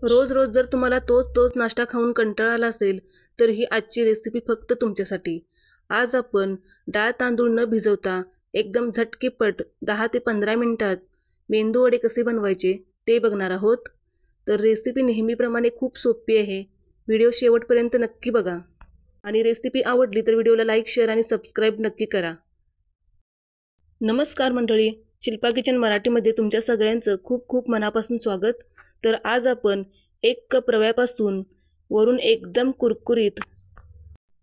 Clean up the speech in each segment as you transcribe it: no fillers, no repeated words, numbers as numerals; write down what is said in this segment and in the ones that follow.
रोज रोज जर तुम्हाला तोच नाश्ता खाऊन कंटाळा आला असेल तर ही आजची रेसिपी फक्त तुमच्यासाठी। आज आपण डाळ तांदूळ न भिजवता एकदम झटकीपट 10 ते 15 मिनिटात मेंदू वडे कसे बनवायचे ते बघणार आहोत। तर रेसिपी नेहमीप्रमाणे खूप सोपी आहे। व्हिडिओ शेवटपर्यंत नक्की बघा आणि रेसिपी आवडली तर व्हिडिओला लाईक शेअर आणि सबस्क्राईब नक्की करा। नमस्कार मंडळी, शिल्पा किचन मराठीमध्ये तुमच्या सगळ्यांचं खूप खूप मनापासून स्वागत। तर आज आपण 1 कप रव्यापासून वरून एकदम कुरकुरीत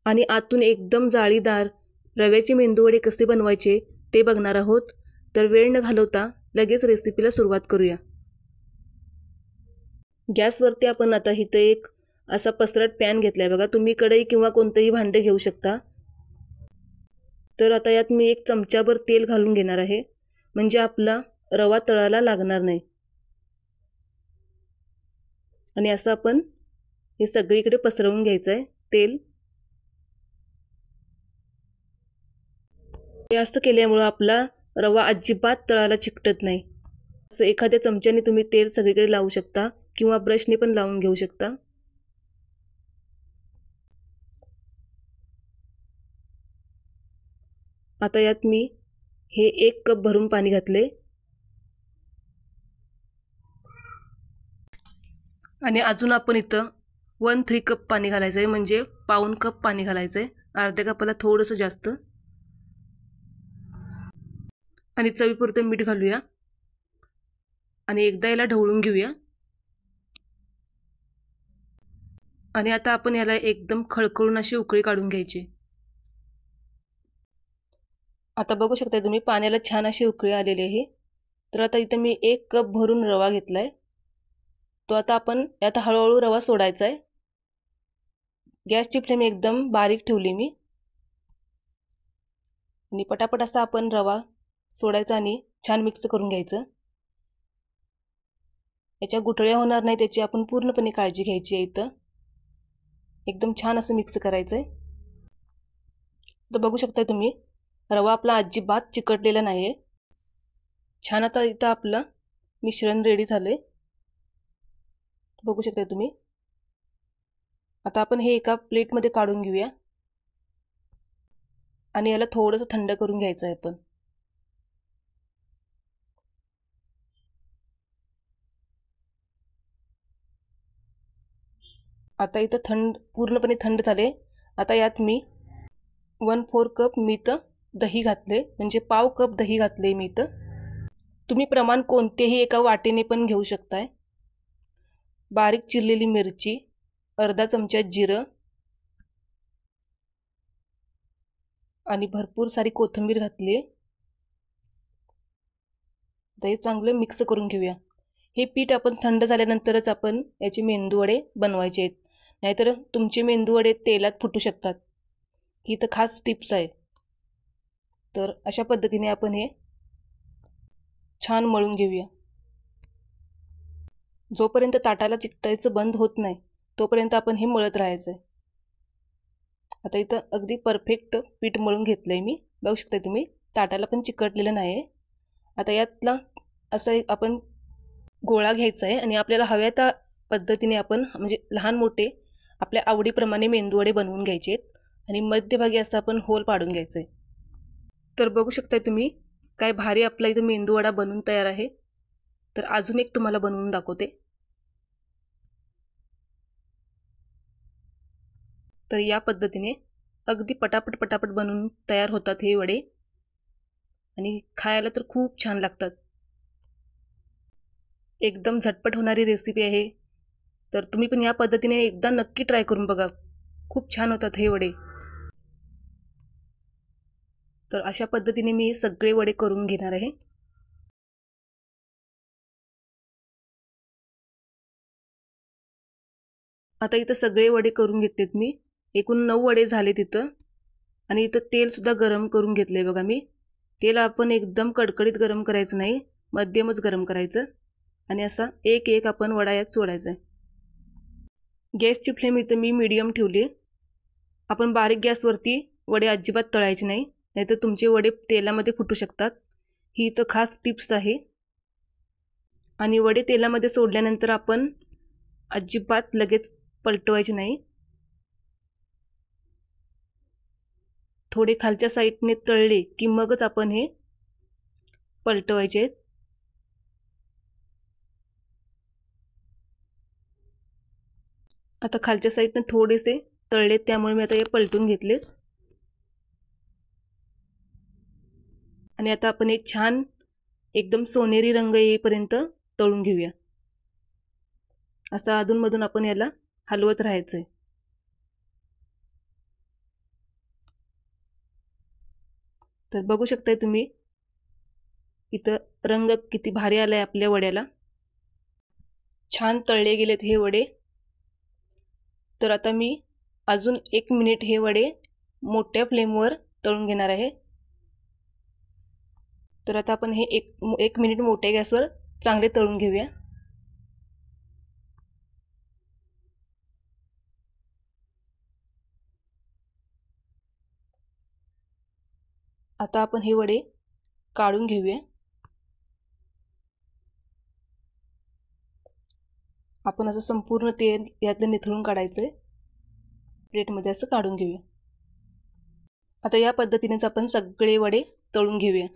आणि आतून एकदम जाळीदार रव्याचे मेंदूवडे कसे बनवायचे ते बघणार आहोत। तर वेळ न घालवता लगेच रेसिपीला सुरुवात करूया। गॅसवरती आपण आता इथं एक असा पसरट पॅन घेतलाय बघा। तुम्ही कढई किंवा कोणतेही भांडे घेऊ शकता। तर आता यात मी 1 चमचाभर तेल घालून घेणार आहे, म्हणजे आपला रवा तळाला लागणार नाही। आणि असं आपण हे सगळीकडे पसरवून घ्यायचं आहे तेल। हे असं केल्यामुळे आपला रवा अजिबात तळाला चिकटत नाही। असं एखाद्या चमच्याने तुम्ही तेल सगळीकडे लावू शकता किंवा ब्रशने पण लावून घेऊ शकता। आता यात मी हे 1 कप भरून पाणी घातले आणि अजून आपण इथं 1/3 कप पाणी घालायचं आहे, म्हणजे पाऊण कप पाणी घालायचं आहे। अर्ध्या कपाला थोडंसं जास्त। आणि चवीपुरतं मीठ घालूया आणि एकदा याला ढवळून घेऊया। आणि आता आपण याला एकदम खळखळून अशी उकळी काढून घ्यायची। आता बघू शकता तुम्ही पाण्याला छान अशी उकळी आलेली आहे। तर आता इथं मी 1 कप भरून रवा घेतलाय। तो आता आपण यात हळूहळू रवा सोडायचा आहे। गॅसची फ्लेम एकदम बारीक ठेवली मी आणि पटापट असा आपण रवा सोडायचा आणि छान मिक्स करून घ्यायचं। याच्या गुठळ्या होणार नाही त्याची आपण पूर्णपणे काळजी घ्यायची आहे। इथं एकदम छान असं मिक्स करायचंय। तर बघू शकता तुम्ही रवा आपला अजिबात चिकटलेला नाहीये। छान आता इथं आपलं मिश्रण रेडी झालंय, बघू शकता तुम्ही। आता आपण हे एका प्लेटमध्ये काढून घेऊया आणि याला थोडंसं थंड करून घ्यायचं आहे आपण। आता इथं पूर्णपणे थंड झाले। आता यात मी 1/4 कप मी इथं दही घातले, म्हणजे पाव कप दही घातले मी इथं। तुम्ही प्रमाण कोणतेही एका वाटीने पण घेऊ शकताय। बारीक चिरलेली मिरची, अर्धा चमचा जिरं आणि भरपूर सारी कोथिंबीर घातली आहे। आता हे चांगलं मिक्स करून घेऊया। हे पीठ आपण थंड झाल्यानंतरच आपण याचे मेंदूवडे बनवायचे आहेत, नाहीतर तुमचे मेंदूवडे तेलात फुटू शकतात। ही तर खास टिप्स आहे। तर अशा पद्धतीने आपण हे छान मळून घेऊया। जोपर्यंत ताटाला चिकटायचं बंद होत नाही तोपर्यंत आपण हे मळत राहायचं आहे। आता इथं अगदी परफेक्ट पीठ मळून घेतलंय मी, बघू शकता तुम्ही ताटाला पण चिकटलेलं नाही। आता यातला असं एक आपण गोळा घ्यायचा आहे आणि आपल्याला हव्या त्या पद्धतीने आपण, म्हणजे लहान मोठे आपल्या आवडीप्रमाणे मेंदूवडे बनवून घ्यायचे आहेत आणि मध्यभागी असं आपण होल पाडून घ्यायचं आहे। तर बघू शकता तुम्ही काय भारी आपला इथं मेंदूवडा बनवून तयार आहे। तर अजून एक तुम्हाला बनवून दाखवते। तर या पद्धतीने अगदी पटापट बनवून तयार होतात हे वडे आणि खायला तर खूप छान लागतात। एकदम झटपट होणारी रेसिपी आहे। तर तुम्ही पण या पद्धतीने एकदा नक्की ट्राय करून बघा, खूप छान होतात हे वडे। तर अशा पद्धतीने मी सगळे वडे करून घेणार आहे। आता इथं सगळे वडे करून घेतलेत मी, एकूण 9 वडे झाले तिथं। आणि इथं तेल सुद्धा गरम करून घेतले बघा मी। तेल आपण एकदम कडकडीत गरम करायचं नाही, मध्यमच गरम करायचं आणि असा एक आपण वडा यात सोडायचा आहे। गॅसची फ्लेम इथं मी मीडियम ठेवली। आपण बारीक गॅसवरती वडे अजिबात तळायचे नाही, नाहीतर तुमचे वडे तेलामध्ये फुटू शकतात। ही इथं खास टिप्स आहे। आणि वडे तेलामध्ये सोडल्यानंतर आपण अजिबात लगेच पलटवायचे नाही. थोडे खालच्या साईडने तळले की मगच आपण हे पलटवायचे. आता खालच्या साईडने थोडेसे तळले, त्यामुळे मी आता हे पलटून घेतलेत. आणि आता आपण हे छान एकदम सोनेरी रंग येईपर्यंत तळून घेऊया. असं अधूनमधून आपण याला हलवत राहायचंय. तर बघू शकताय तुम्ही इथं रंग किती भारी आलाय आपल्या वड्याला. छान तळले गेलेत हे वडे. तर आता मी अजून 1 मिनिट हे वडे मोठ्या फ्लेमवर तळून घेणार आहे. तर आता आपण हे एक मिनिट मोठ्या गॅसवर चांगले तळून घेऊया. आता आपण हे वडे काढून घेऊया. आपण असं संपूर्ण तेल यातलं निथळून काढायचंय. प्लेटमध्ये असं काढून घेऊया. आता या पद्धतीनेच आपण सगळे वडे तळून घेऊया.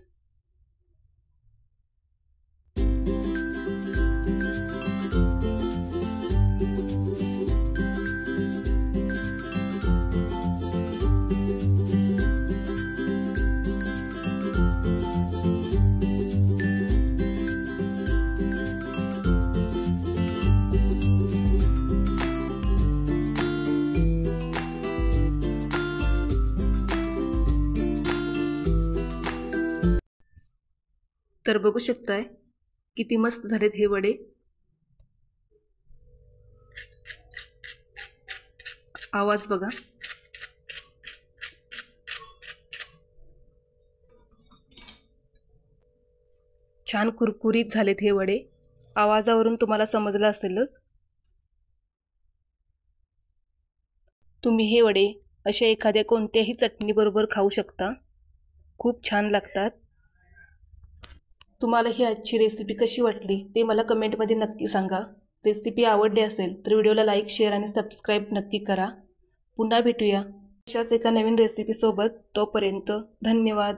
तर बघू शकताय किती मस्त झालेत हे वडे. आवाज बघा. छान कुरकुरीत झालेत हे वडे. आवाजावरून तुम्हाला समजलं असेलच. तुम्ही हे वडे अशा एखाद्या कोणत्याही चटणीबरोबर खाऊ शकता. खूप छान लागतात. तुम्हाला ही आजची रेसिपी कशी वाटली ते मला कमेंटमध्ये नक्की सांगा. रेसिपी आवडली असेल तर व्हिडिओला लाईक, शेअर आणि सबस्क्राईब नक्की करा. पुन्हा भेटूया अशाच एका नवीन रेसिपीसोबत. तोपर्यंत धन्यवाद.